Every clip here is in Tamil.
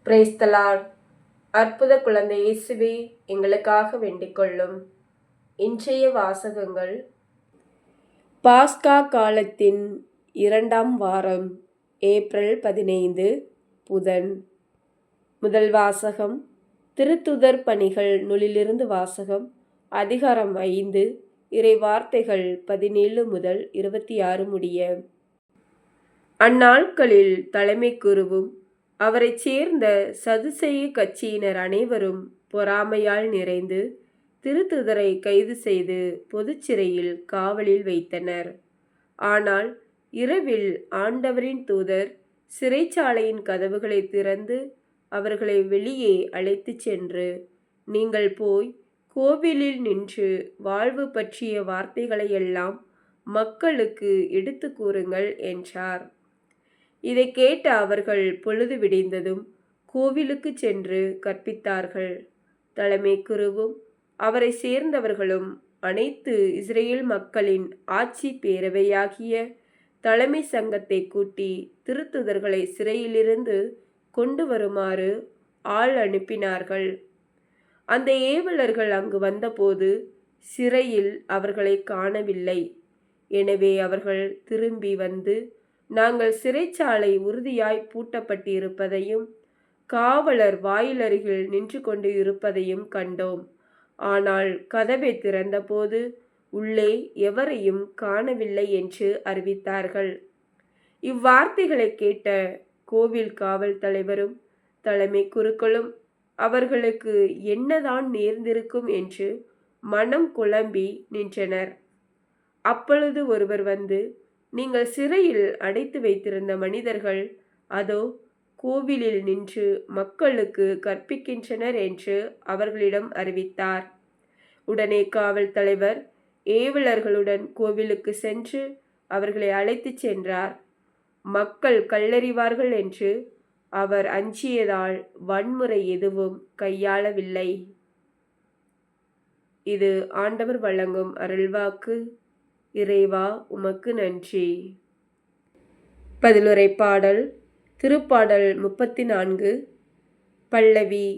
Price the Lord. அற்புத குழந்தை இயேசுவே, எங்களுக்காக வேண்டிக் கொள்ளும். இன்றைய வாசகங்கள் பாஸ்கா காலத்தின் 2ஆம் வாரம், ஏப்ரல் 15, புதன். முதல் வாசகம் திருத்துதர் பணிகள் நூலிலிருந்து வாசகம். அதிகாரம் 5, இறை வார்த்தைகள் 17 முதல் 26 முடிய. அந்நாட்களில் தலைமை குருவும் அவரைச் சேர்ந்த சதுசேய கட்சியினர் அனைவரும் பொறாமையால் நிறைந்து திருத்துதரை கைது செய்து பொதுச் சிறையில் காவலில் வைத்தனர். ஆனால் இரவில் ஆண்டவரின் தூதர் சிறைச்சாலையின் கதவுகளை திறந்து அவர்களை வெளியே அழைத்துச் சென்று, நீங்கள் போய் கோவிலில் நின்று வாழ்வு பற்றிய வார்த்தைகளையெல்லாம் மக்களுக்கு எடுத்து கூறுங்கள் என்றார். இதை கேட்ட அவர்கள் பொழுது விடிந்ததும் கோவிலுக்கு சென்று கற்பித்தார்கள். தலைமை குருவும் அவரை சேர்ந்தவர்களும் அனைத்து இஸ்ரேல் மக்களின் ஆட்சி பேரவையாகிய தலைமை சங்கத்தை கூட்டி திருத்துதர்களை சிறையிலிருந்து கொண்டு வருமாறு ஆள் அனுப்பினார்கள். அந்த ஏவலர்கள் அங்கு வந்தபோது சிறையில் அவர்களை காணவில்லை. எனவே அவர்கள் திரும்பி வந்து, நாங்கள் சிறைச்சாலை உறுதியாய் பூட்டப்பட்டிருப்பதையும் காவலர் வாயிலருகில் நின்று கொண்டு இருப்பதையும் கண்டோம். ஆனால் கதவை திறந்தபோது உள்ளே எவரையும் காணவில்லை என்று அறிவித்தார்கள். இவ்வார்த்தைகளை கேட்ட கோவில் காவல் தலைவரும் தலைமை குருக்களும் அவர்களுக்கு என்னதான் நேர்ந்திருக்கும் என்று மனம் குழம்பி நின்றனர். அப்பொழுது ஒருவர் வந்து, நீங்கள் சிறையில் அடைத்து வைத்திருந்த மனிதர்கள் அதோ கோவிலில் நின்று மக்களுக்கு கற்பிக்கின்றனர் என்று அவர்களிடம் அறிவித்தார். உடனே காவல் தலைவர் ஏவலர்களுடன் கோவிலுக்கு சென்று அவர்களை அழைத்துச் சென்றார். மக்கள் கல்லறிவார்கள் என்று அவர் அஞ்சியதால் வன்முறை எதுவும் கையாளவில்லை. இது ஆண்டவர் வழங்கும் அருள்வாக்கு. இறைவா, உமக்கு நன்றி. பதிலுரை பாடல். திருப்பாடல் 34. பல்லவி.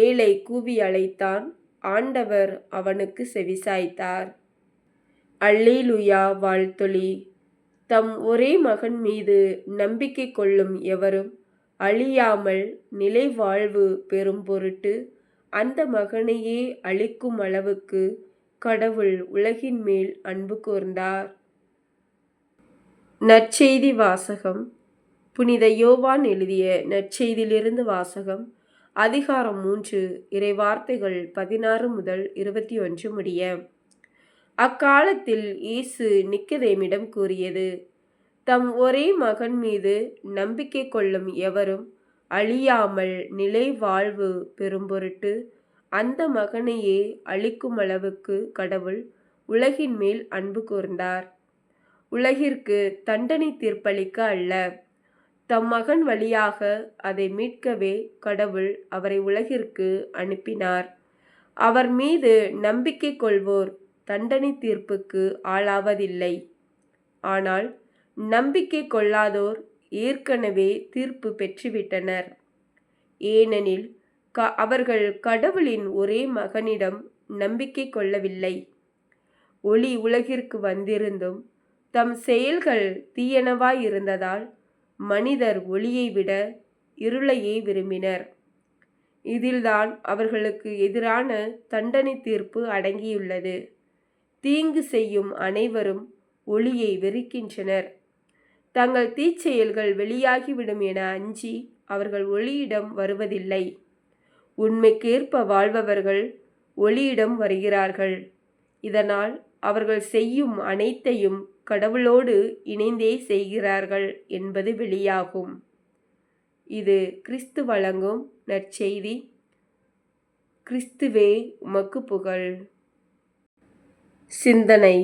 ஏழை கூவி அழைத்தான், ஆண்டவர் அவனுக்கு செவிசாய்த்தார். அல்லேலூயா, வாழ்த்தொலி. தம் ஒரே மகன் மீது நம்பிக்கை கொள்ளும் எவரும் அழியாமல் நிலை வாழ்வு பெறும் பொருட்டு அந்த மகனையே அளிக்கும் அளவுக்கு கடவுள் உலகின் மேல் அன்பு கூர்ந்தார். நற்செய்தி வாசகம். புனித யோவான் எழுதிய நற்செய்தியிலிருந்து வாசகம். அதிகாரம் 3, இறை வார்த்தைகள் 16 முதல் 21 முடிய. அக்காலத்தில் இயேசு நிக்கதேமிடம் கூறியது, தம் ஒரே மகன் மீது நம்பிக்கை கொள்ளும் எவரும் அழியாமல் நிலை வாழ்வு பெறும் பொருட்டு அந்த மகனையே அளிக்கும் அளவுக்கு கடவுள் உலகின் மேல் அன்பு கூர்ந்தார். உலகிற்கு தண்டனை தீர்ப்பளிக்க அல்ல, தம் மகன் வழியாக அதை மீட்கவே கடவுள் அவரை உலகிற்கு அனுப்பினார். அவர் மீது நம்பிக்கை கொள்வோர் தண்டனை தீர்ப்புக்கு ஆளாவதில்லை. ஆனால் நம்பிக்கை கொள்ளாதோர் ஏற்கனவே தீர்ப்பு பெற்றுவிட்டனர். ஏனெனில் அவர்கள் கடவுளின் ஒரே மகனிடம் நம்பிக்கை கொள்ளவில்லை. ஒளி உலகிற்கு வந்திருந்தும் தம் செயல்கள் தீயனவாய் இருந்ததால் மனிதர் ஒளியை விட இருளையே விரும்பினர். இதில்தான் அவர்களுக்கு எதிரான தண்டனை தீர்ப்பு அடங்கியுள்ளது. தீங்கு செய்யும் அனைவரும் ஒளியை வெறுக்கின்றனர். தங்கள் தீச்செயல்கள் வெளியாகிவிடும் என அஞ்சி அவர்கள் ஒளியிடம் வருவதில்லை. உண்மைக்கேற்ப வாழ்பவர்கள் ஒளியிடம் வருகிறார்கள். இதனால் அவர்கள் செய்யும் அனைத்தையும் கடவுளோடு இணைந்தே செய்கிறார்கள் என்பது வெளியாகும். இது கிறிஸ்து வழங்கும் நற்செய்தி. கிறிஸ்துவே, உமக்கு புகழ். சிந்தனை.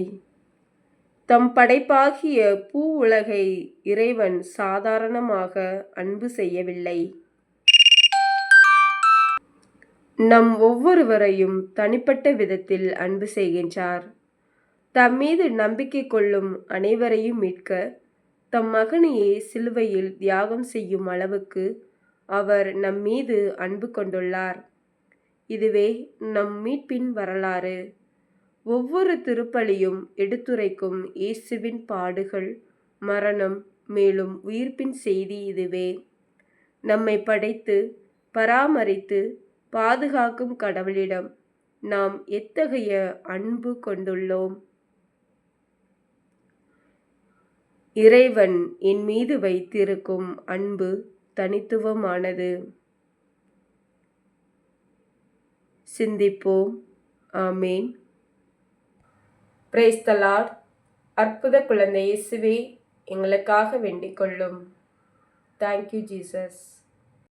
தம் படைப்பாகிய பூ உலகை இறைவன் சாதாரணமாக அன்பு செய்யவில்லை. நம் ஒவ்வொருவரையும் தனிப்பட்ட விதத்தில் அன்பு செய்கின்றார். தம் மீது நம்பிக்கை கொள்ளும் அனைவரையும் மீட்க தம் மகனையே சிலுவையில் தியாகம் செய்யும் அளவுக்கு அவர் நம் மீது அன்பு கொண்டுள்ளார். இதுவே நம் மீட்பின் வரலாறு. ஒவ்வொரு திருப்பலியும் எடுத்துரைக்கும் இயேசுவின் பாடுகள், மரணம், மேலும் உயிர்ப்பின் செய்தி இதுவே. நம்மை படைத்து பராமரித்து பாதுகாக்கும் கடவுளிடம் நாம் எத்தகைய அன்பு கொண்டுள்ளோம்? இறைவன் என் மீது வைத்திருக்கும் அன்பு தனித்துவமானது. சிந்திப்போம். ஆமேன். Praise the Lord. அற்புத குழந்தை இயேசுவே, எங்களுக்காக வேண்டிக் கொள்ளும். Thank you Jesus.